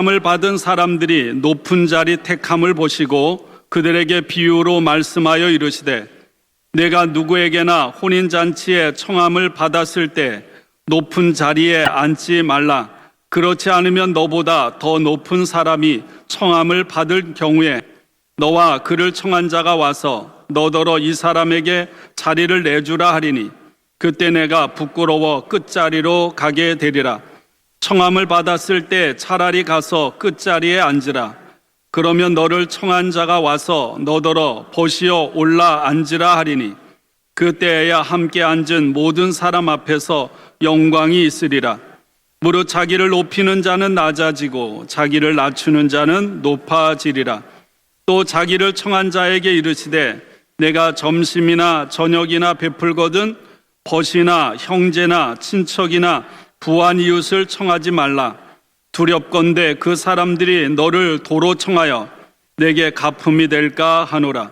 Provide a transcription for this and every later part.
을 받은 사람들이 높은 자리 택함을 보시고 그들에게 비유로 말씀하여 이르시되 내가 누구에게나 혼인잔치에 청함을 받았을 때 높은 자리에 앉지 말라. 그렇지 않으면 너보다 더 높은 사람이 청함을 받을 경우에 너와 그를 청한 자가 와서 너더러 이 사람에게 자리를 내주라 하리니 그때 내가 부끄러워 끝자리로 가게 되리라. 청함을 받았을 때 차라리 가서 끝자리에 앉으라. 그러면 너를 청한 자가 와서 너더러 보시어 올라 앉으라 하리니 그때에야 함께 앉은 모든 사람 앞에서 영광이 있으리라. 무릇 자기를 높이는 자는 낮아지고 자기를 낮추는 자는 높아지리라. 또 자기를 청한 자에게 이르시되 내가 점심이나 저녁이나 베풀거든 벗이나 형제나 친척이나 부한 이웃을 청하지 말라. 두렵건대 그 사람들이 너를 도로 청하여 내게 갚음이 될까 하노라.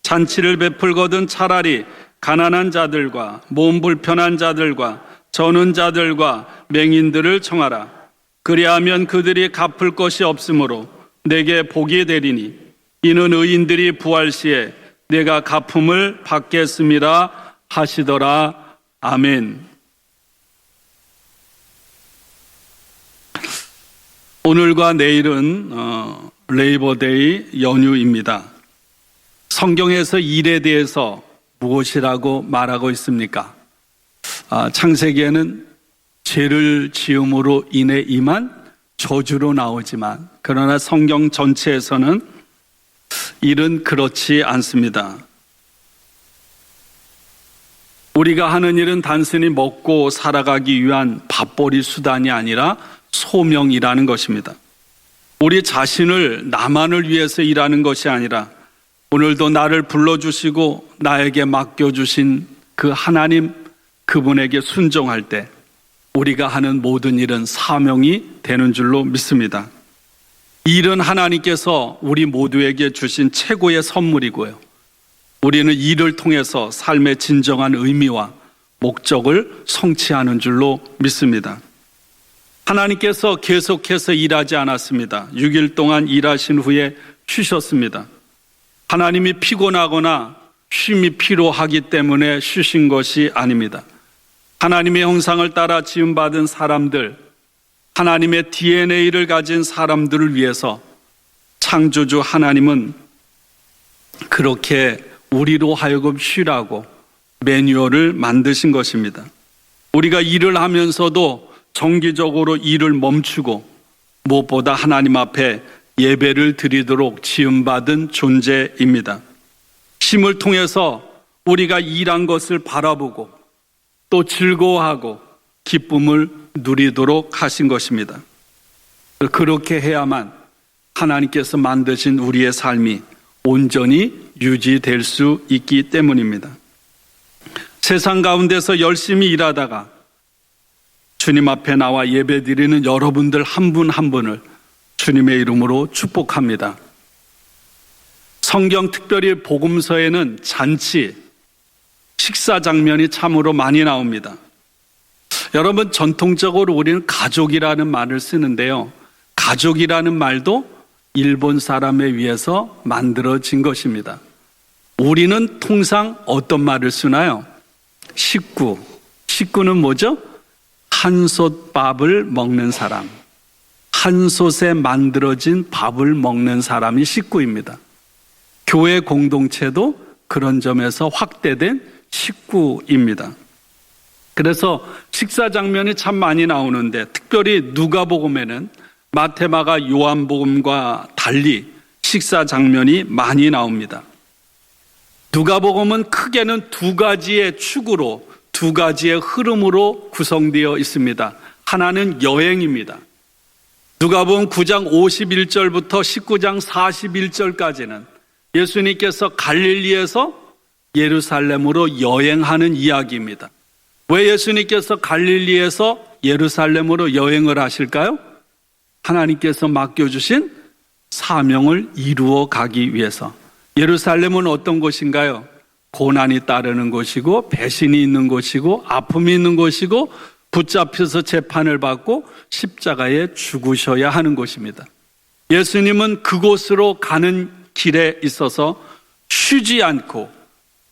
잔치를 베풀거든 차라리 가난한 자들과 몸 불편한 자들과 저는 자들과 맹인들을 청하라. 그리하면 그들이 갚을 것이 없으므로 내게 복이 되리니 이는 의인들이 부활 시에 내가 갚음을 받겠음이라 하시더라. 아멘. 오늘과 내일은 레이버데이 연휴입니다. 성경에서 일에 대해서 무엇이라고 말하고 있습니까? 창세기에는 죄를 지음으로 인해 임한 저주로 나오지만 그러나 성경 전체에서는 일은 그렇지 않습니다. 우리가 하는 일은 단순히 먹고 살아가기 위한 밥벌이 수단이 아니라 소명이라는 것입니다. 우리 자신을 나만을 위해서 일하는 것이 아니라 오늘도 나를 불러주시고 나에게 맡겨주신 그 하나님 그분에게 순종할 때 우리가 하는 모든 일은 사명이 되는 줄로 믿습니다. 일은 하나님께서 우리 모두에게 주신 최고의 선물이고요. 우리는 일을 통해서 삶의 진정한 의미와 목적을 성취하는 줄로 믿습니다. 하나님께서 계속해서 일하지 않았습니다. 6일 동안 일하신 후에 쉬셨습니다. 하나님이 피곤하거나 쉼이 필요하기 때문에 쉬신 것이 아닙니다. 하나님의 형상을 따라 지음받은 사람들, 하나님의 DNA를 가진 사람들을 위해서 창조주 하나님은 그렇게 우리로 하여금 쉬라고 매뉴얼을 만드신 것입니다. 우리가 일을 하면서도 정기적으로 일을 멈추고 무엇보다 하나님 앞에 예배를 드리도록 지음받은 존재입니다. 쉼을 통해서 우리가 일한 것을 바라보고 또 즐거워하고 기쁨을 누리도록 하신 것입니다. 그렇게 해야만 하나님께서 만드신 우리의 삶이 온전히 유지될 수 있기 때문입니다. 세상 가운데서 열심히 일하다가 주님 앞에 나와 예배드리는 여러분들 한 분 한 분을 주님의 이름으로 축복합니다. 성경 특별히 복음서에는 잔치, 식사 장면이 참으로 많이 나옵니다. 여러분, 전통적으로 우리는 가족이라는 말을 쓰는데요. 가족이라는 말도 일본 사람에 의해서 만들어진 것입니다. 우리는 통상 어떤 말을 쓰나요? 식구. 식구는 뭐죠? 한솥 밥을 먹는 사람. 한솥에 만들어진 밥을 먹는 사람이 식구입니다. 교회 공동체도 그런 점에서 확대된 식구입니다. 그래서 식사 장면이 참 많이 나오는데 특별히 누가복음에는 마태, 마가, 요한복음과 달리 식사 장면이 많이 나옵니다. 누가복음은 크게는 두 가지의 축으로 두 가지의 흐름으로 구성되어 있습니다. 하나는 여행입니다. 누가복음 9장 51절부터 19장 41절까지는 예수님께서 갈릴리에서 예루살렘으로 여행하는 이야기입니다. 왜 예수님께서 갈릴리에서 예루살렘으로 여행을 하실까요? 하나님께서 맡겨주신 사명을 이루어 가기 위해서. 예루살렘은 어떤 곳인가요? 고난이 따르는 곳이고 배신이 있는 곳이고 아픔이 있는 곳이고 붙잡혀서 재판을 받고 십자가에 죽으셔야 하는 곳입니다. 예수님은 그곳으로 가는 길에 있어서 쉬지 않고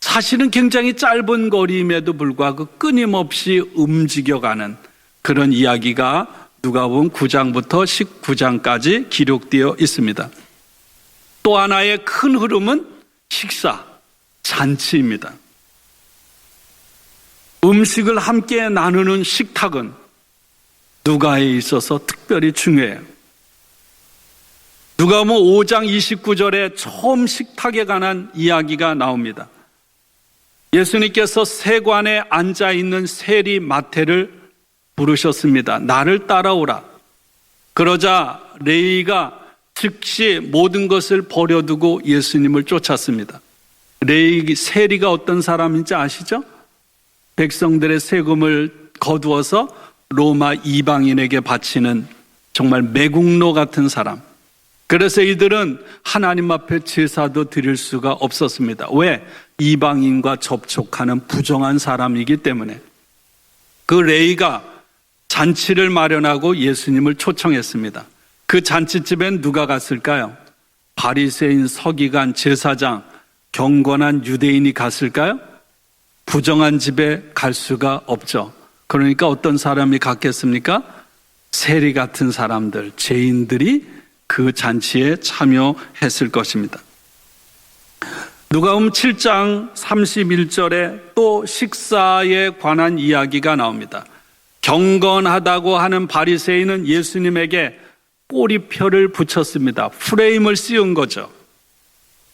사실은 굉장히 짧은 거리임에도 불구하고 끊임없이 움직여가는 그런 이야기가 누가복음 9장부터 19장까지 기록되어 있습니다. 또 하나의 큰 흐름은 식사, 잔치입니다. 음식을 함께 나누는 식탁은 누가에 있어서 특별히 중요해요. 누가복음 5장 29절에 처음 식탁에 관한 이야기가 나옵니다. 예수님께서 세관에 앉아있는 세리 마태를 부르셨습니다. 나를 따라오라. 그러자 레위가 즉시 모든 것을 버려두고 예수님을 쫓았습니다. 세리가 어떤 사람인지 아시죠? 백성들의 세금을 거두어서 로마 이방인에게 바치는 정말 매국노 같은 사람. 그래서 이들은 하나님 앞에 제사도 드릴 수가 없었습니다. 왜? 이방인과 접촉하는 부정한 사람이기 때문에. 그 레위가 잔치를 마련하고 예수님을 초청했습니다. 그 잔치집엔 누가 갔을까요? 바리새인, 서기관, 제사장, 경건한 유대인이 갔을까요? 부정한 집에 갈 수가 없죠. 그러니까 어떤 사람이 갔겠습니까? 세리 같은 사람들, 죄인들이 그 잔치에 참여했을 것입니다. 누가복음 7장 31절에 또 식사에 관한 이야기가 나옵니다. 경건하다고 하는 바리새인은 예수님에게 꼬리표를 붙였습니다. 프레임을 씌운 거죠.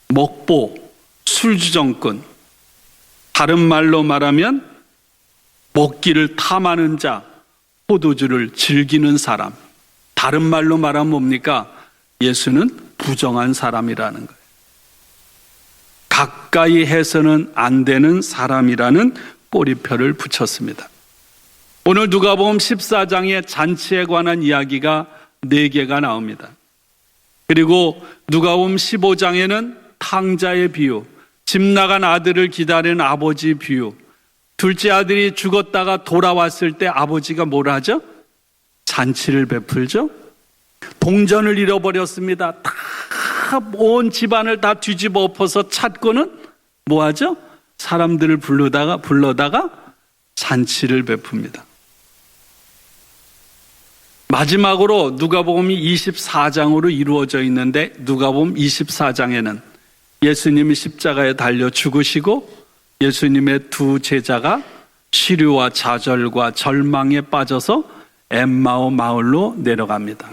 먹보, 술주정꾼, 다른 말로 말하면 먹기를 탐하는 자, 포도주를 즐기는 사람. 다른 말로 말하면 뭡니까? 예수는 부정한 사람이라는 거예요. 가까이 해서는 안 되는 사람이라는 꼬리표를 붙였습니다. 오늘 누가복음 14장의 잔치에 관한 이야기가 4개가 나옵니다. 그리고 누가복음 15장에는 탕자의 비유, 집 나간 아들을 기다리는 아버지 비유, 둘째 아들이 죽었다가 돌아왔을 때 아버지가 뭘 하죠? 잔치를 베풀죠. 동전을 잃어버렸습니다. 다 온 집안을 다 뒤집어 엎어서 찾고는 뭐 하죠? 사람들을 불러다가 잔치를 베풉니다. 마지막으로 누가복음이 24장으로 이루어져 있는데 누가복음 24장에는 예수님이 십자가에 달려 죽으시고 예수님의 두 제자가 시류와 좌절과 절망에 빠져서 엠마오 마을로 내려갑니다.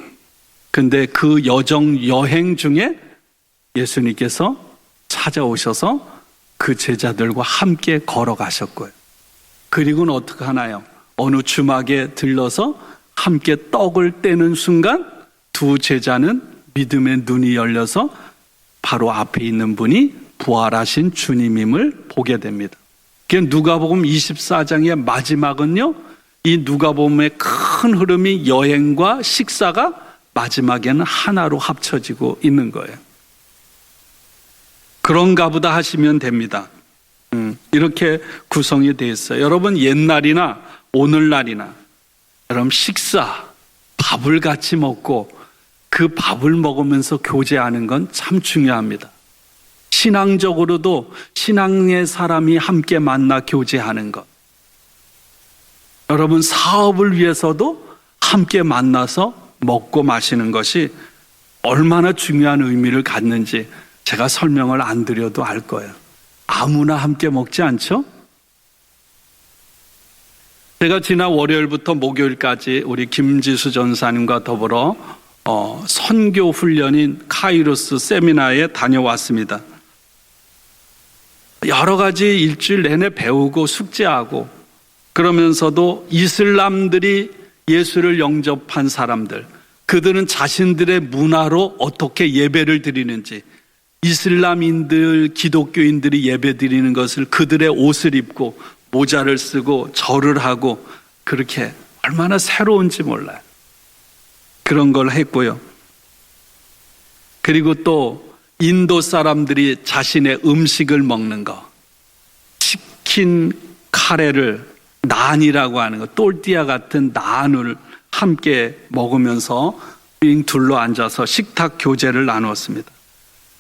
근데 그 여행 중에 예수님께서 찾아오셔서 그 제자들과 함께 걸어가셨고요. 그리고는 어떻게 하나요? 어느 주막에 들러서 함께 떡을 떼는 순간 두 제자는 믿음의 눈이 열려서 바로 앞에 있는 분이 부활하신 주님임을 보게 됩니다. 누가복음 24장의 마지막은요, 이 누가복음의 큰 흐름이 여행과 식사가 마지막에는 하나로 합쳐지고 있는 거예요. 그런가 보다 하시면 됩니다. 이렇게 구성이 되어 있어요. 여러분, 옛날이나 오늘날이나 여러분 식사, 밥을 같이 먹고 그 밥을 먹으면서 교제하는 건 참 중요합니다. 신앙적으로도 신앙의 사람이 함께 만나 교제하는 것. 여러분, 사업을 위해서도 함께 만나서 먹고 마시는 것이 얼마나 중요한 의미를 갖는지 제가 설명을 안 드려도 알 거예요. 아무나 함께 먹지 않죠? 제가 지난 월요일부터 목요일까지 우리 김지수 전사님과 더불어 선교 훈련인 카이로스 세미나에 다녀왔습니다. 여러 가지 일주일 내내 배우고 숙제하고 그러면서도 이슬람들이 예수를 영접한 사람들, 그들은 자신들의 문화로 어떻게 예배를 드리는지, 이슬람인들, 기독교인들이 예배 드리는 것을 그들의 옷을 입고 모자를 쓰고 절을 하고 그렇게 얼마나 새로운지 몰라요. 그런 걸 했고요. 그리고 또 인도 사람들이 자신의 음식을 먹는 거, 치킨 카레를 난이라고 하는 거, 똘띠아 같은 난을 함께 먹으면서 둘러 앉아서 식탁 교제를 나누었습니다.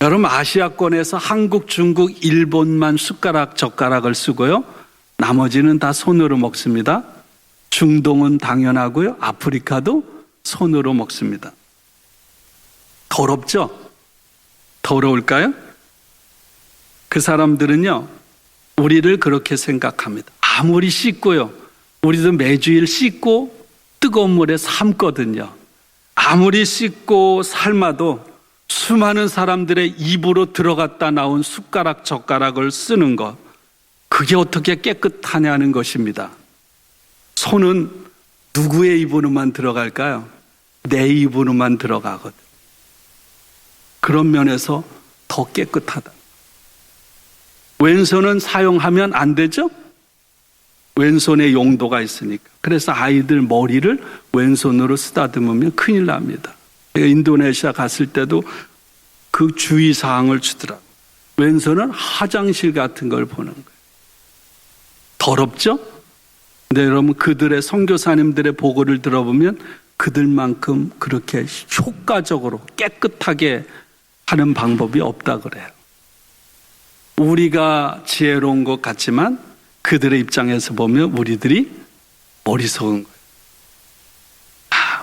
여러분, 아시아권에서 한국, 중국, 일본만 숟가락, 젓가락을 쓰고요. 나머지는 다 손으로 먹습니다. 중동은 당연하고요. 아프리카도 손으로 먹습니다. 더럽죠? 더러울까요? 그 사람들은요, 우리를 그렇게 생각합니다. 아무리 씻고요, 우리도 매주일 씻고 뜨거운 물에 삶거든요. 아무리 씻고 삶아도 수많은 사람들의 입으로 들어갔다 나온 숟가락, 젓가락을 쓰는 것, 그게 어떻게 깨끗하냐는 것입니다. 손은 누구의 입으로만 들어갈까요? 내 입으로만 들어가거든. 그런 면에서 더 깨끗하다. 왼손은 사용하면 안 되죠? 왼손의 용도가 있으니까. 그래서 아이들 머리를 왼손으로 쓰다듬으면 큰일 납니다. 제가 인도네시아 갔을 때도 그 주의사항을 주더라고요. 왼손은 화장실 같은 걸 보는 거예요. 더럽죠? 근데 여러분, 그들의 선교사님들의 보고를 들어보면 그들만큼 그렇게 효과적으로 깨끗하게 하는 방법이 없다 그래요. 우리가 지혜로운 것 같지만 그들의 입장에서 보면 우리들이 어리석은 거예요.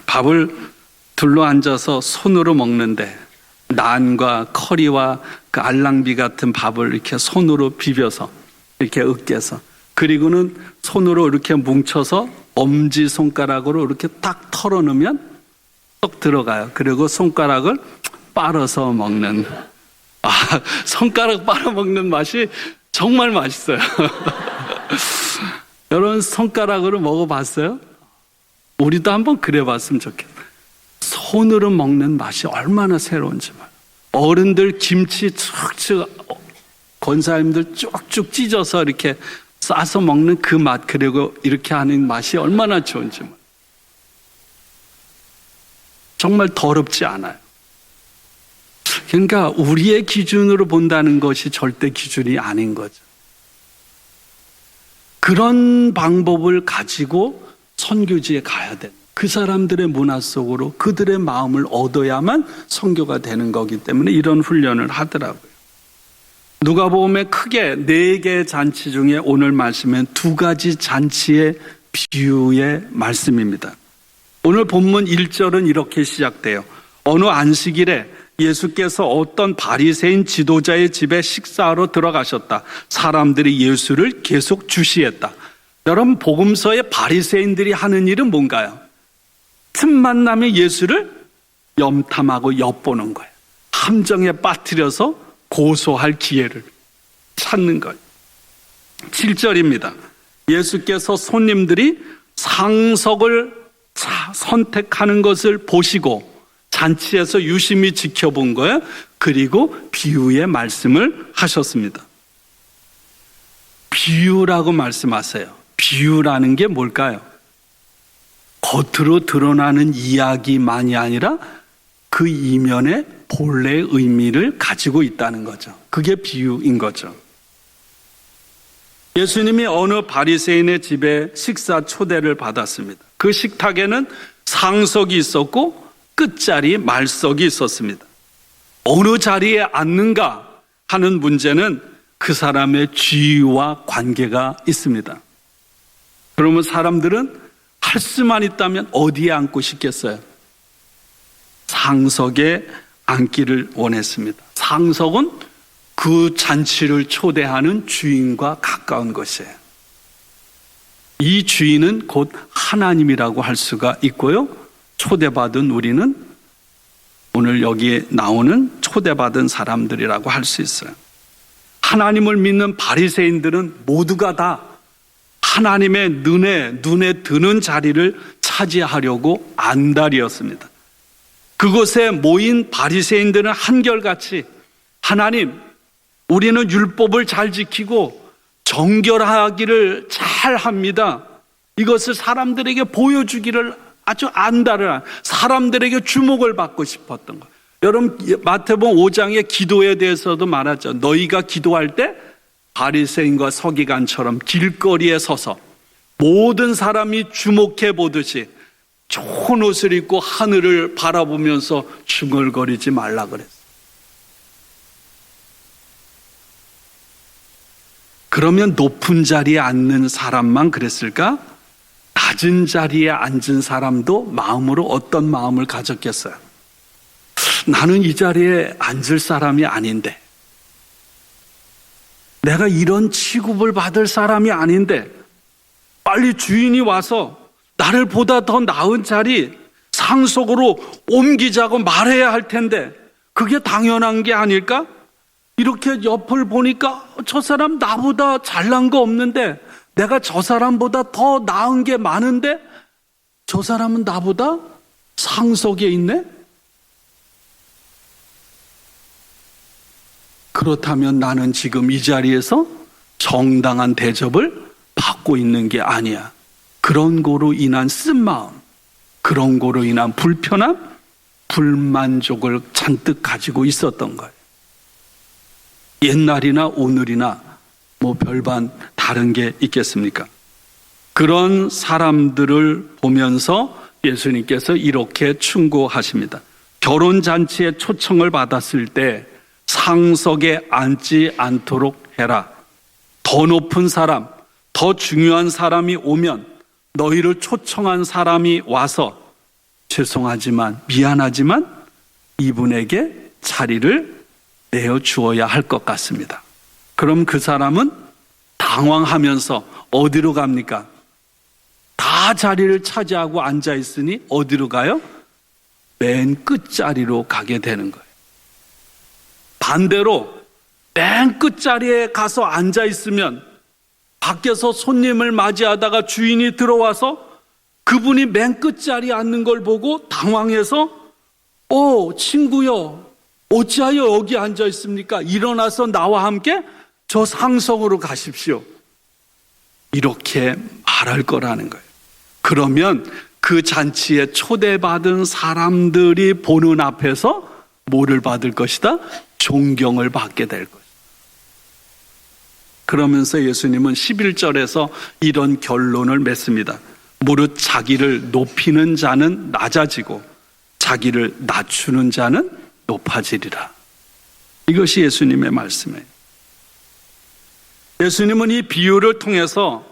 밥을 둘러 앉아서 손으로 먹는데 난과 커리와 그 알랑비 같은 밥을 이렇게 손으로 비벼서 이렇게 으깨서, 그리고는 손으로 이렇게 뭉쳐서 엄지손가락으로 이렇게 딱 털어놓으면 쏙 들어가요. 그리고 손가락을 빨아서 먹는, 손가락 빨아먹는 맛이 정말 맛있어요. 여러분, 손가락으로 먹어봤어요? 우리도 한번 그래봤으면 좋겠어요. 손으로 먹는 맛이 얼마나 새로운지 말이에요. 어른들 김치 쭉쭉, 권사님들 쭉쭉 찢어서 이렇게 싸서 먹는 그 맛, 그리고 이렇게 하는 맛이 얼마나 좋은지 말이에요. 정말 더럽지 않아요. 그러니까 우리의 기준으로 본다는 것이 절대 기준이 아닌 거죠. 그런 방법을 가지고 선교지에 가야 돼. 그 사람들의 문화 속으로 그들의 마음을 얻어야만 선교가 되는 거기 때문에 이런 훈련을 하더라고요. 누가복음에 크게 4개의 잔치 중에 오늘 말씀은 2가지 잔치의 비유의 말씀입니다. 오늘 본문 1절은 이렇게 시작돼요. 어느 안식일에 예수께서 어떤 바리새인 지도자의 집에 식사하러 들어가셨다. 사람들이 예수를 계속 주시했다. 여러분, 복음서의 바리새인들이 하는 일은 뭔가요? 틈만 나면 예수를 염탐하고 엿보는 거예요. 함정에 빠뜨려서 고소할 기회를 찾는 거예요. 7절입니다. 예수께서 손님들이 상석을 선택하는 것을 보시고 잔치에서 유심히 지켜본 거예요. 그리고 비유의 말씀을 하셨습니다. 비유라고 말씀하세요. 비유라는 게 뭘까요? 겉으로 드러나는 이야기만이 아니라 그 이면에 본래의 의미를 가지고 있다는 거죠. 그게 비유인 거죠. 예수님이 어느 바리새인의 집에 식사 초대를 받았습니다. 그 식탁에는 상석이 있었고 끝자리 말석이 있었습니다. 어느 자리에 앉는가 하는 문제는 그 사람의 지위와 관계가 있습니다. 그러면 사람들은 할 수만 있다면 어디에 앉고 싶겠어요? 상석에 앉기를 원했습니다. 상석은 그 잔치를 초대하는 주인과 가까운 것이에요. 이 주인은 곧 하나님이라고 할 수가 있고요. 초대받은 우리는 오늘 여기에 나오는 초대받은 사람들이라고 할 수 있어요. 하나님을 믿는 바리새인들은 모두가 다 하나님의 눈에 드는 자리를 차지하려고 안달이었습니다. 그곳에 모인 바리새인들은 한결같이 하나님, 우리는 율법을 잘 지키고 정결하기를 잘 합니다. 이것을 사람들에게 보여주기를 아주 안달을, 사람들에게 주목을 받고 싶었던 거예요. 여러분, 마태복음 5장의 기도에 대해서도 말하죠. 너희가 기도할 때 바리새인과 서기관처럼 길거리에 서서 모든 사람이 주목해 보듯이 좋은 옷을 입고 하늘을 바라보면서 중얼거리지 말라 그랬어요. 그러면 높은 자리에 앉는 사람만 그랬을까? 낮은 자리에 앉은 사람도 마음으로 어떤 마음을 가졌겠어요? 나는 이 자리에 앉을 사람이 아닌데, 내가 이런 취급을 받을 사람이 아닌데 빨리 주인이 와서 나를 보다 더 나은 자리 상속으로 옮기자고 말해야 할 텐데 그게 당연한 게 아닐까? 이렇게 옆을 보니까 저 사람 나보다 잘난 거 없는데 내가 저 사람보다 더 나은 게 많은데 저 사람은 나보다 상속에 있네? 그렇다면 나는 지금 이 자리에서 정당한 대접을 받고 있는 게 아니야. 그런 거로 인한 쓴마음, 그런 거로 인한 불편함, 불만족을 잔뜩 가지고 있었던 거예요. 옛날이나 오늘이나 뭐 별반 다른 게 있겠습니까? 그런 사람들을 보면서 예수님께서 이렇게 충고하십니다. 결혼잔치에 초청을 받았을 때 상석에 앉지 않도록 해라. 더 높은 사람, 더 중요한 사람이 오면 너희를 초청한 사람이 와서 죄송하지만 미안하지만 이분에게 자리를 내어주어야 할 것 같습니다. 그럼 그 사람은 당황하면서 어디로 갑니까? 다 자리를 차지하고 앉아 있으니 어디로 가요? 맨 끝자리로 가게 되는 거예요. 반대로 맨 끝자리에 가서 앉아 있으면 밖에서 손님을 맞이하다가 주인이 들어와서 그분이 맨 끝자리에 앉는 걸 보고 당황해서 친구요, 어찌하여 여기 앉아 있습니까? 일어나서 나와 함께 저 상석으로 가십시오. 이렇게 말할 거라는 거예요. 그러면 그 잔치에 초대받은 사람들이 보는 앞에서 뭐를 받을 것이다? 존경을 받게 될 것이다. 그러면서 예수님은 11절에서 이런 결론을 맺습니다. 무릇 자기를 높이는 자는 낮아지고 자기를 낮추는 자는 높아지리라. 이것이 예수님의 말씀이에요. 예수님은 이 비유를 통해서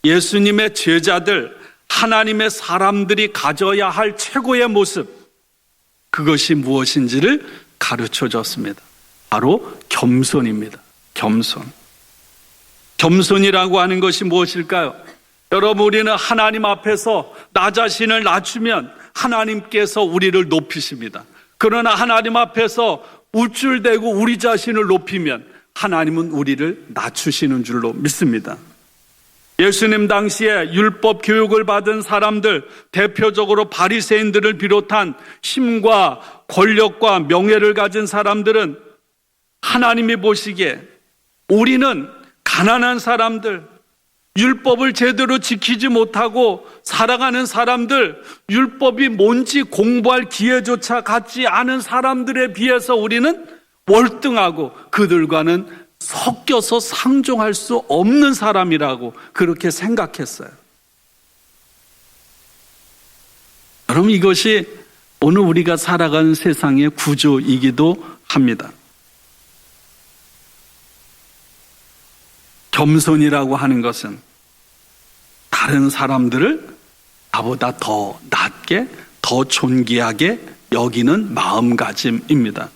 예수님의 제자들, 하나님의 사람들이 가져야 할 최고의 모습, 그것이 무엇인지를 가르쳐 줬습니다. 바로 겸손입니다. 겸손. 겸손이라고 하는 것이 무엇일까요? 여러분, 우리는 하나님 앞에서 나 자신을 낮추면 하나님께서 우리를 높이십니다. 그러나 하나님 앞에서 우쭐대고 우리 자신을 높이면 하나님은 우리를 낮추시는 줄로 믿습니다. 예수님 당시에 율법 교육을 받은 사람들, 대표적으로 바리새인들을 비롯한 힘과 권력과 명예를 가진 사람들은 하나님이 보시기에 우리는 가난한 사람들, 율법을 제대로 지키지 못하고 살아가는 사람들, 율법이 뭔지 공부할 기회조차 갖지 않은 사람들에 비해서 우리는 월등하고 그들과는 섞여서 상종할 수 없는 사람이라고 그렇게 생각했어요. 그럼 이것이 오늘 우리가 살아가는 세상의 구조이기도 합니다. 겸손이라고 하는 것은 다른 사람들을 나보다 더 낮게, 더 존귀하게 여기는 마음가짐입니다.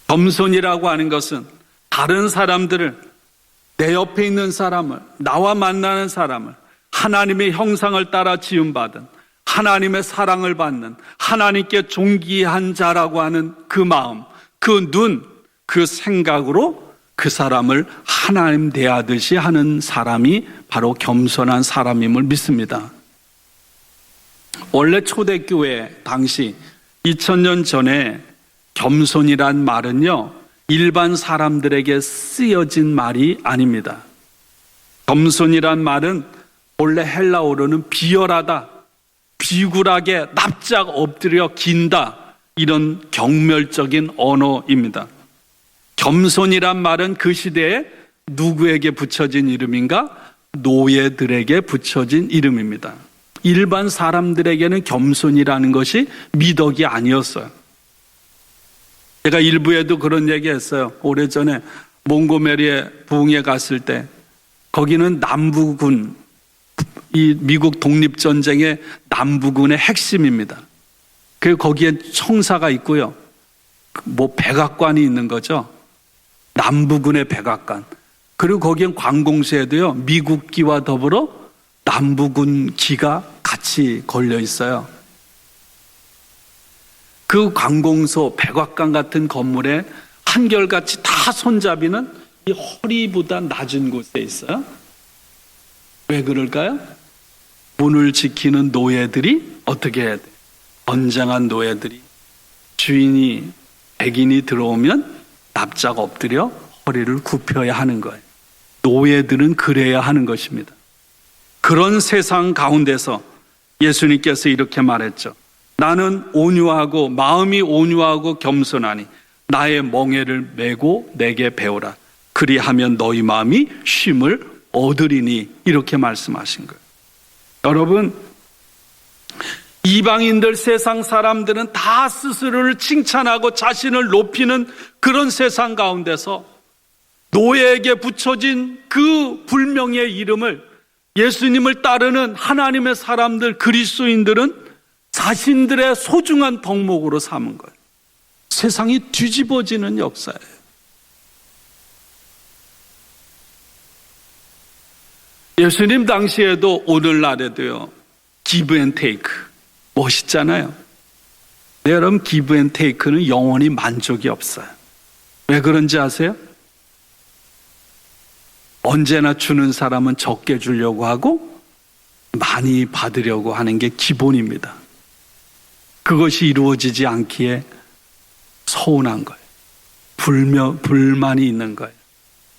겸손이라고 하는 것은 다른 사람들을, 내 옆에 있는 사람을, 나와 만나는 사람을 하나님의 형상을 따라 지음받은, 하나님의 사랑을 받는, 하나님께 존귀한 자라고 하는 그 마음, 그 눈, 그 생각으로 그 사람을 하나님 대하듯이 하는 사람이 바로 겸손한 사람임을 믿습니다. 원래 초대교회 당시 2000년 전에 겸손이란 말은요, 일반 사람들에게 쓰여진 말이 아닙니다. 겸손이란 말은 원래 헬라어로는 비열하다, 비굴하게 납작 엎드려 긴다, 이런 경멸적인 언어입니다. 겸손이란 말은 그 시대에 누구에게 붙여진 이름인가? 노예들에게 붙여진 이름입니다. 일반 사람들에게는 겸손이라는 것이 미덕이 아니었어요. 제가 일부에도 그런 얘기 했어요. 오래전에 몽고메리의 부흥에 갔을 때 거기는 남부군, 이 미국 독립전쟁의 남부군의 핵심입니다. 그 거기에 청사가 있고요. 뭐 백악관이 있는 거죠. 남부군의 백악관. 그리고 거기엔 관공서에도요. 미국기와 더불어 남부군 기가 같이 걸려 있어요. 그 관공서 백악관 같은 건물에 한결같이 다 손잡이는 이 허리보다 낮은 곳에 있어요. 왜 그럴까요? 문을 지키는 노예들이 어떻게 해야 돼? 건장한 노예들이 주인이 백인이 들어오면 납작 엎드려 허리를 굽혀야 하는 거예요. 노예들은 그래야 하는 것입니다. 그런 세상 가운데서 예수님께서 이렇게 말했죠. 나는 온유하고 마음이 온유하고 겸손하니 나의 멍에를 메고 내게 배우라. 그리하면 너희 마음이 쉼을 얻으리니 이렇게 말씀하신 거예요. 여러분, 이방인들 세상 사람들은 다 스스로를 칭찬하고 자신을 높이는 그런 세상 가운데서 노예에게 붙여진 그 불명의 이름을 예수님을 따르는 하나님의 사람들, 그리스도인들은 자신들의 소중한 덕목으로 삼은 거예요. 세상이 뒤집어지는 역사예요. 예수님 당시에도 오늘날에도요, 기브 앤 테이크 멋있잖아요. 네, 여러분, 기브 앤 테이크는 영원히 만족이 없어요. 왜 그런지 아세요? 언제나 주는 사람은 적게 주려고 하고 많이 받으려고 하는 게 기본입니다. 그것이 이루어지지 않기에 서운한 거예요. 불만이 있는 거예요.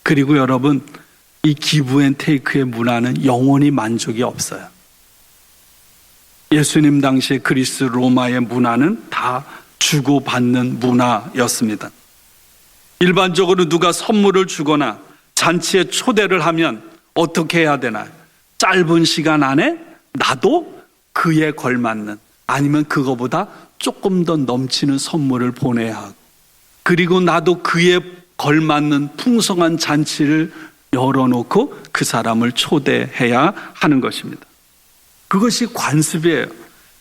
그리고 여러분, 이 기브 앤 테이크의 문화는 영원히 만족이 없어요. 예수님 당시에 그리스 로마의 문화는 다 주고받는 문화였습니다. 일반적으로 누가 선물을 주거나 잔치에 초대를 하면 어떻게 해야 되나요? 짧은 시간 안에 나도 그에 걸맞는, 아니면 그거보다 조금 더 넘치는 선물을 보내야 하고, 그리고 나도 그에 걸맞는 풍성한 잔치를 열어놓고 그 사람을 초대해야 하는 것입니다. 그것이 관습이에요.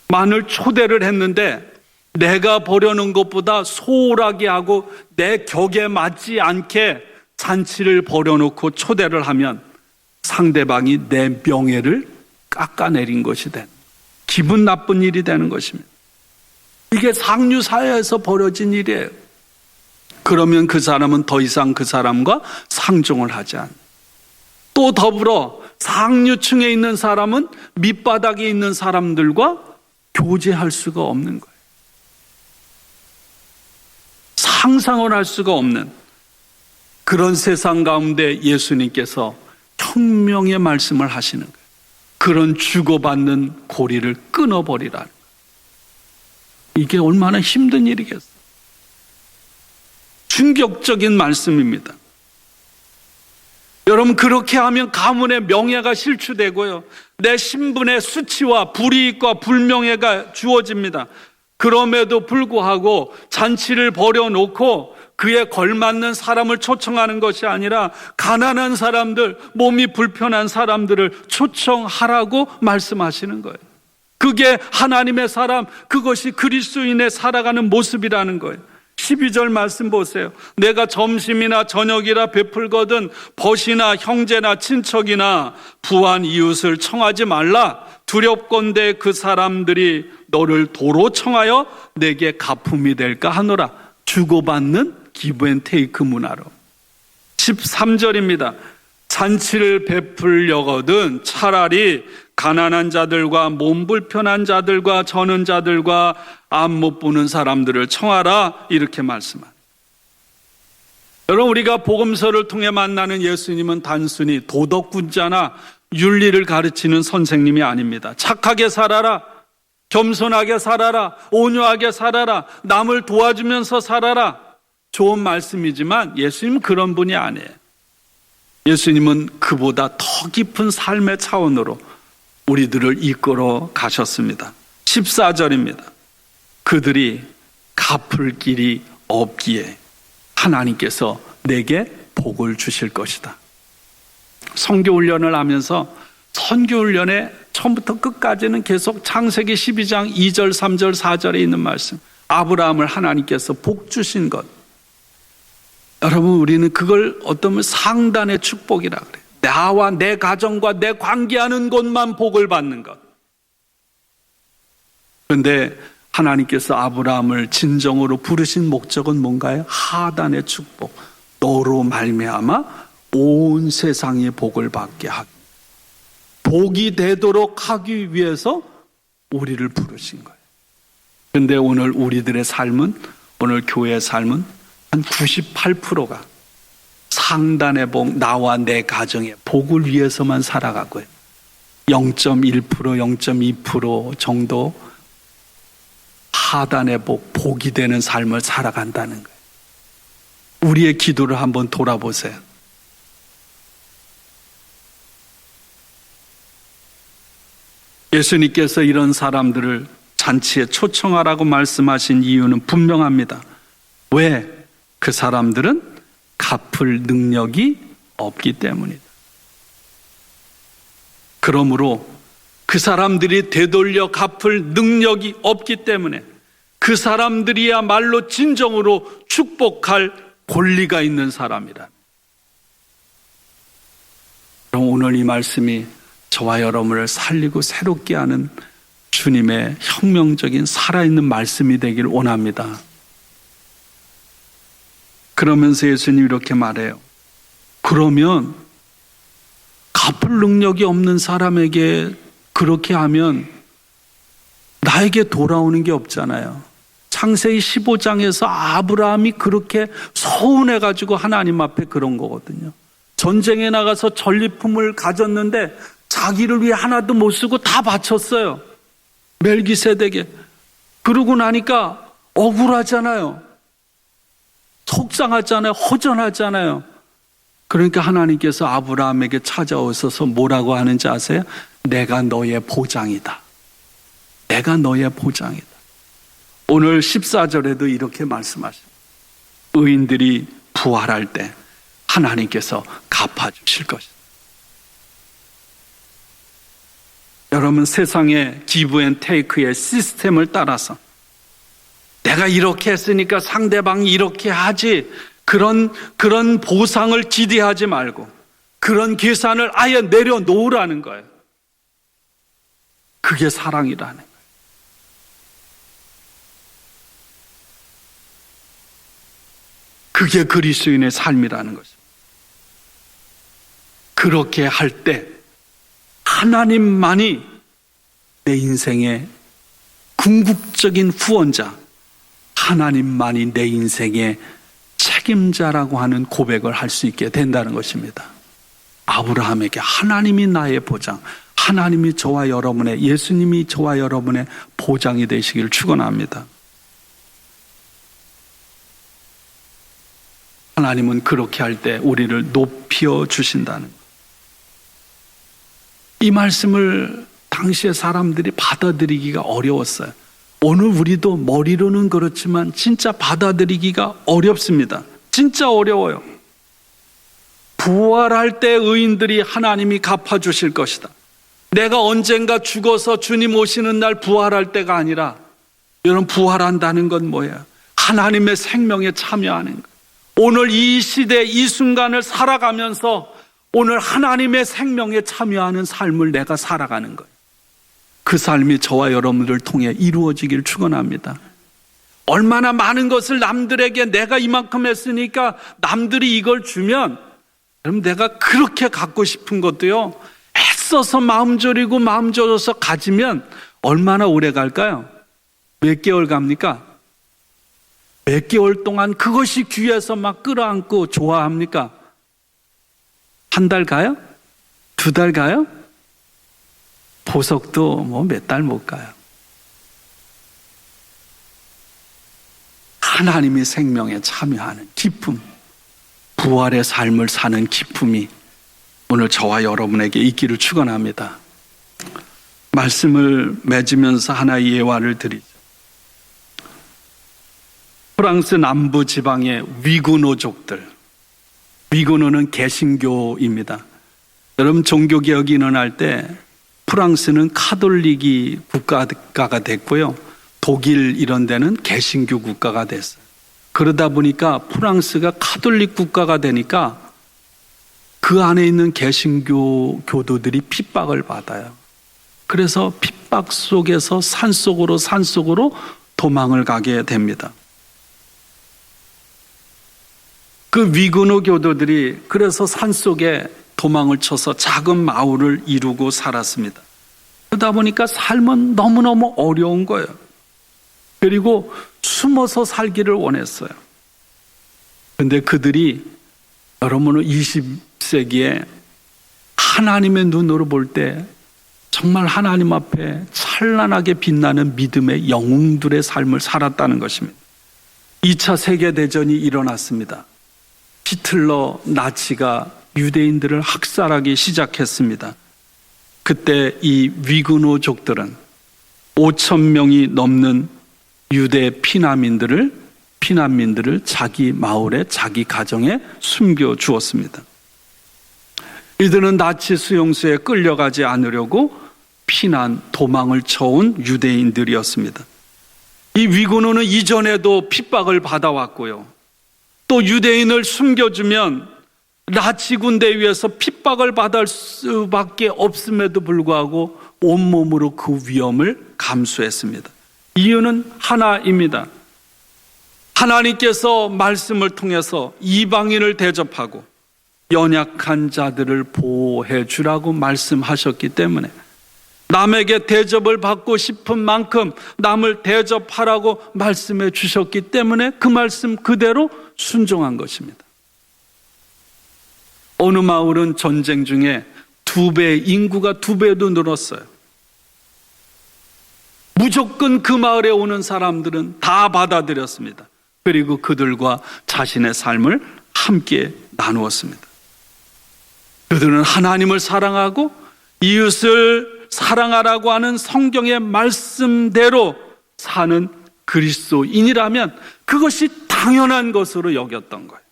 만일 초대를 했는데 내가 버려놓은 것보다 소홀하게 하고 내 격에 맞지 않게 잔치를 버려놓고 초대를 하면 상대방이 내 명예를 깎아내린 것이 된, 기분 나쁜 일이 되는 것입니다. 이게 상류 사회에서 벌어진 일이에요. 그러면 그 사람은 더 이상 그 사람과 상종을 하지 않아요. 또 더불어 상류층에 있는 사람은 밑바닥에 있는 사람들과 교제할 수가 없는 거예요. 상상을 할 수가 없는 그런 세상 가운데 예수님께서 혁명의 말씀을 하시는 거예요. 그런 주고받는 고리를 끊어버리라는 거예요. 이게 얼마나 힘든 일이겠어요. 충격적인 말씀입니다. 여러분, 그렇게 하면 가문의 명예가 실추되고요, 내 신분의 수치와 불이익과 불명예가 주어집니다. 그럼에도 불구하고 잔치를 벌여놓고 그에 걸맞는 사람을 초청하는 것이 아니라 가난한 사람들, 몸이 불편한 사람들을 초청하라고 말씀하시는 거예요. 그게 하나님의 사람, 그것이 그리스도인의 살아가는 모습이라는 거예요. 12절 말씀 보세요. 내가 점심이나 저녁이라 베풀거든 벗이나 형제나 친척이나 부한 이웃을 청하지 말라. 두렵건대 그 사람들이 너를 도로 청하여 내게 가품이 될까 하노라. 주고받는 기브 앤 테이크 문화로. 13절입니다. 잔치를 베풀려거든 차라리 가난한 자들과 몸 불편한 자들과 저는 자들과 안 못 보는 사람들을 청하라, 이렇게 말씀합니다. 여러분, 우리가 복음서를 통해 만나는 예수님은 단순히 도덕군자나 윤리를 가르치는 선생님이 아닙니다. 착하게 살아라, 겸손하게 살아라, 온유하게 살아라, 남을 도와주면서 살아라, 좋은 말씀이지만 예수님은 그런 분이 아니에요. 예수님은 그보다 더 깊은 삶의 차원으로 우리들을 이끌어 가셨습니다. 14절입니다. 그들이 갚을 길이 없기에 하나님께서 내게 복을 주실 것이다. 선교훈련을 하면서 선교훈련의 처음부터 끝까지는 계속 창세기 12장 2절, 3절, 4절에 있는 말씀, 아브라함을 하나님께서 복 주신 것. 여러분, 우리는 그걸 어떤 상단의 축복이라 그래요. 나와 내 가정과 내 관계하는 곳만 복을 받는 것. 그런데 하나님께서 아브라함을 진정으로 부르신 목적은 뭔가요? 하단의 축복. 너로 말미암아 온 세상의 복을 받게 하기. 복이 되도록 하기 위해서 우리를 부르신 거예요. 그런데 오늘 우리들의 삶은, 오늘 교회의 삶은 한 98%가 상단의 복, 나와 내 가정의 복을 위해서만 살아가고요. 0.1%, 0.2% 정도 하단의 복, 복이 되는 삶을 살아간다는 거예요. 우리의 기도를 한번 돌아보세요. 예수님께서 이런 사람들을 잔치에 초청하라고 말씀하신 이유는 분명합니다. 왜? 그 사람들은 갚을 능력이 없기 때문이다. 그러므로 그 사람들이 되돌려 갚을 능력이 없기 때문에 그 사람들이야말로 진정으로 축복할 권리가 있는 사람이라. 그럼 오늘 이 말씀이 저와 여러분을 살리고 새롭게 하는 주님의 혁명적인 살아있는 말씀이 되기를 원합니다. 그러면서 예수님이 이렇게 말해요. 그러면 갚을 능력이 없는 사람에게 그렇게 하면 나에게 돌아오는 게 없잖아요. 창세기 15장에서 아브라함이 그렇게 서운해가지고 하나님 앞에 그런 거거든요. 전쟁에 나가서 전리품을 가졌는데 자기를 위해 하나도 못 쓰고 다 바쳤어요. 멜기세덱에. 그러고 나니까 억울하잖아요. 속상하잖아요. 허전하잖아요. 그러니까 하나님께서 아브라함에게 찾아오셔서 뭐라고 하는지 아세요? 내가 너의 보장이다. 내가 너의 보장이다. 오늘 14절에도 이렇게 말씀하십니다. 의인들이 부활할 때 하나님께서 갚아주실 것이다. 여러분, 세상의 기브 앤 테이크의 시스템을 따라서 내가 이렇게 했으니까 상대방이 이렇게 하지, 그런 보상을 기대하지 말고 그런 계산을 아예 내려놓으라는 거예요. 그게 사랑이라는 거예요. 그게 그리스도인의 삶이라는 것입니다. 그렇게 할 때 하나님만이 내 인생의 궁극적인 후원자, 하나님만이 내 인생의 책임자라고 하는 고백을 할 수 있게 된다는 것입니다. 아브라함에게 하나님이 나의 보장, 하나님이 저와 여러분의, 예수님이 저와 여러분의 보장이 되시기를 축원합니다. 하나님은 그렇게 할 때 우리를 높여 주신다는 것. 이 말씀을 당시의 사람들이 받아들이기가 어려웠어요. 오늘 우리도 머리로는 그렇지만 진짜 받아들이기가 어렵습니다. 진짜 어려워요. 부활할 때 의인들이 하나님이 갚아주실 것이다. 내가 언젠가 죽어서 주님 오시는 날 부활할 때가 아니라, 여러분, 부활한다는 건 뭐예요? 하나님의 생명에 참여하는 것. 오늘 이 시대 이 순간을 살아가면서 오늘 하나님의 생명에 참여하는 삶을 내가 살아가는 거예요. 그 삶이 저와 여러분들을 통해 이루어지기를 축원합니다. 얼마나 많은 것을 남들에게 내가 이만큼 했으니까 남들이 이걸 주면, 그럼 내가 그렇게 갖고 싶은 것도요, 애써서 마음 졸이고 마음 졸여서 가지면 얼마나 오래 갈까요? 몇 개월 갑니까? 몇 개월 동안 그것이 귀해서 막 끌어안고 좋아합니까? 한 달 가요? 두 달 가요? 보석도 뭐 몇 달 못 가요. 하나님이 생명에 참여하는 기쁨, 부활의 삶을 사는 기쁨이 오늘 저와 여러분에게 있기를 축원합니다. 말씀을 맺으면서 하나의 예화를 드리죠. 프랑스 남부 지방의 위구노족들, 위구노는 개신교입니다. 여러분, 종교개혁이 일어날 때 프랑스는 카톨릭이 국가가 됐고요, 독일 이런 데는 개신교 국가가 됐어요. 그러다 보니까 프랑스가 카톨릭 국가가 되니까 그 안에 있는 개신교 교도들이 핍박을 받아요. 그래서 핍박 속에서 산속으로 도망을 가게 됩니다. 그 위구노 교도들이 그래서 산속에 도망을 쳐서 작은 마을을 이루고 살았습니다. 그러다 보니까 삶은 너무너무 어려운 거예요. 그리고 숨어서 살기를 원했어요. 그런데 그들이 여러분은 20세기에 하나님의 눈으로 볼 때 정말 하나님 앞에 찬란하게 빛나는 믿음의 영웅들의 삶을 살았다는 것입니다. 2차 세계대전이 일어났습니다. 히틀러 나치가 유대인들을 학살하기 시작했습니다. 그때 이 위구노족들은 5천 명이 넘는 유대 피난민들을 자기 마을에, 자기 가정에 숨겨 주었습니다. 이들은 나치 수용소에 끌려가지 않으려고 도망을 쳐온 유대인들이었습니다. 이 위구노는 이전에도 핍박을 받아왔고요, 또 유대인을 숨겨주면 나치 군대 위에서 핍박을 받을 수밖에 없음에도 불구하고 온몸으로 그 위험을 감수했습니다. 이유는 하나입니다. 하나님께서 말씀을 통해서 이방인을 대접하고 연약한 자들을 보호해 주라고 말씀하셨기 때문에, 남에게 대접을 받고 싶은 만큼 남을 대접하라고 말씀해 주셨기 때문에 그 말씀 그대로 순종한 것입니다. 어느 마을은 전쟁 중에 인구가 2배도 늘었어요. 무조건 그 마을에 오는 사람들은 다 받아들였습니다. 그리고 그들과 자신의 삶을 함께 나누었습니다. 그들은 하나님을 사랑하고 이웃을 사랑하라고 하는 성경의 말씀대로 사는 그리스도인이라면 그것이 당연한 것으로 여겼던 거예요.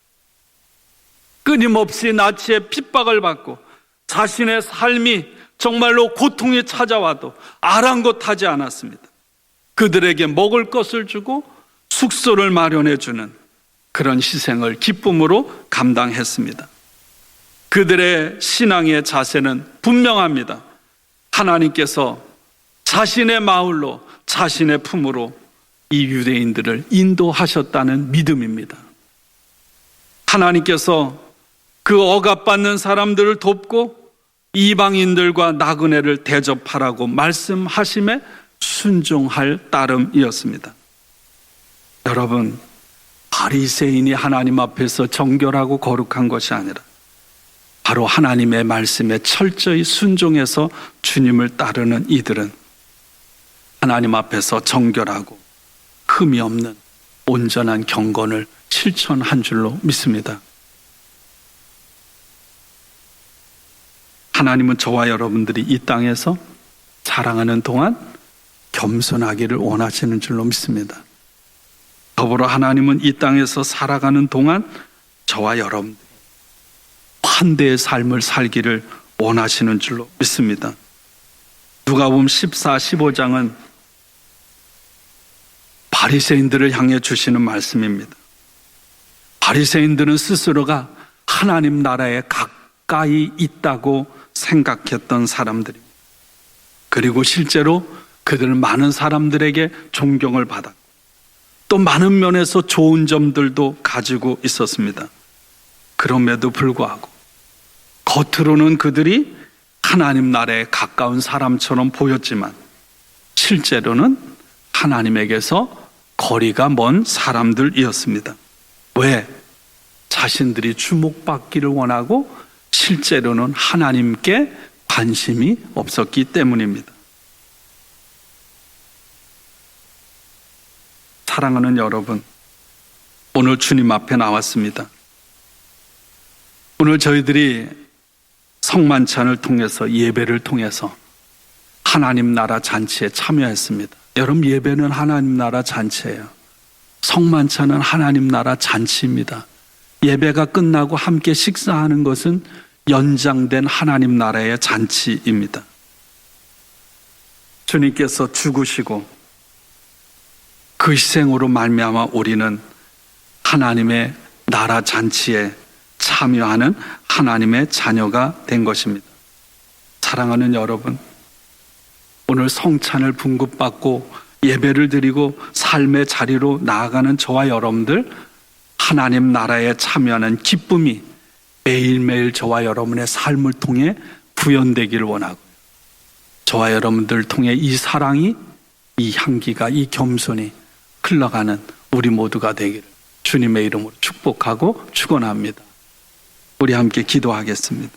끊임없이 나치의 핍박을 받고 자신의 삶이 정말로 고통이 찾아와도 아랑곳하지 않았습니다. 그들에게 먹을 것을 주고 숙소를 마련해 주는 그런 희생을 기쁨으로 감당했습니다. 그들의 신앙의 자세는 분명합니다. 하나님께서 자신의 마을로, 자신의 품으로 이 유대인들을 인도하셨다는 믿음입니다. 하나님께서 그 억압받는 사람들을 돕고 이방인들과 나그네를 대접하라고 말씀하심에 순종할 따름이었습니다. 여러분, 바리새인이 하나님 앞에서 정결하고 거룩한 것이 아니라 바로 하나님의 말씀에 철저히 순종해서 주님을 따르는 이들은 하나님 앞에서 정결하고 흠이 없는 온전한 경건을 실천한 줄로 믿습니다. 하나님은 저와 여러분들이 이 땅에서 자랑하는 동안 겸손하기를 원하시는 줄로 믿습니다. 더불어 하나님은 이 땅에서 살아가는 동안 저와 여러분들이 환대의 삶을 살기를 원하시는 줄로 믿습니다. 누가복음 14, 15장은 바리새인들을 향해 주시는 말씀입니다. 바리새인들은 스스로가 하나님 나라에 가까이 있다고 생각했던 사람들입니다. 그리고 실제로 그들은 많은 사람들에게 존경을 받았고 또 많은 면에서 좋은 점들도 가지고 있었습니다. 그럼에도 불구하고 겉으로는 그들이 하나님 나라에 가까운 사람처럼 보였지만 실제로는 하나님에게서 거리가 먼 사람들이었습니다. 왜? 자신들이 주목받기를 원하고 실제로는 하나님께 관심이 없었기 때문입니다. 사랑하는 여러분, 오늘 주님 앞에 나왔습니다. 오늘 저희들이 성만찬을 통해서, 예배를 통해서 하나님 나라 잔치에 참여했습니다. 여러분, 예배는 하나님 나라 잔치예요. 성만찬은 하나님 나라 잔치입니다. 예배가 끝나고 함께 식사하는 것은 연장된 하나님 나라의 잔치입니다. 주님께서 죽으시고 그 희생으로 말미암아 우리는 하나님의 나라 잔치에 참여하는 하나님의 자녀가 된 것입니다. 사랑하는 여러분, 오늘 성찬을 분급받고 예배를 드리고 삶의 자리로 나아가는 저와 여러분들, 하나님 나라에 참여하는 기쁨이 매일매일 저와 여러분의 삶을 통해 구현되기를 원하고, 저와 여러분들 통해 이 사랑이, 이 향기가, 이 겸손이 흘러가는 우리 모두가 되기를 주님의 이름으로 축복하고 축원합니다. 우리 함께 기도하겠습니다.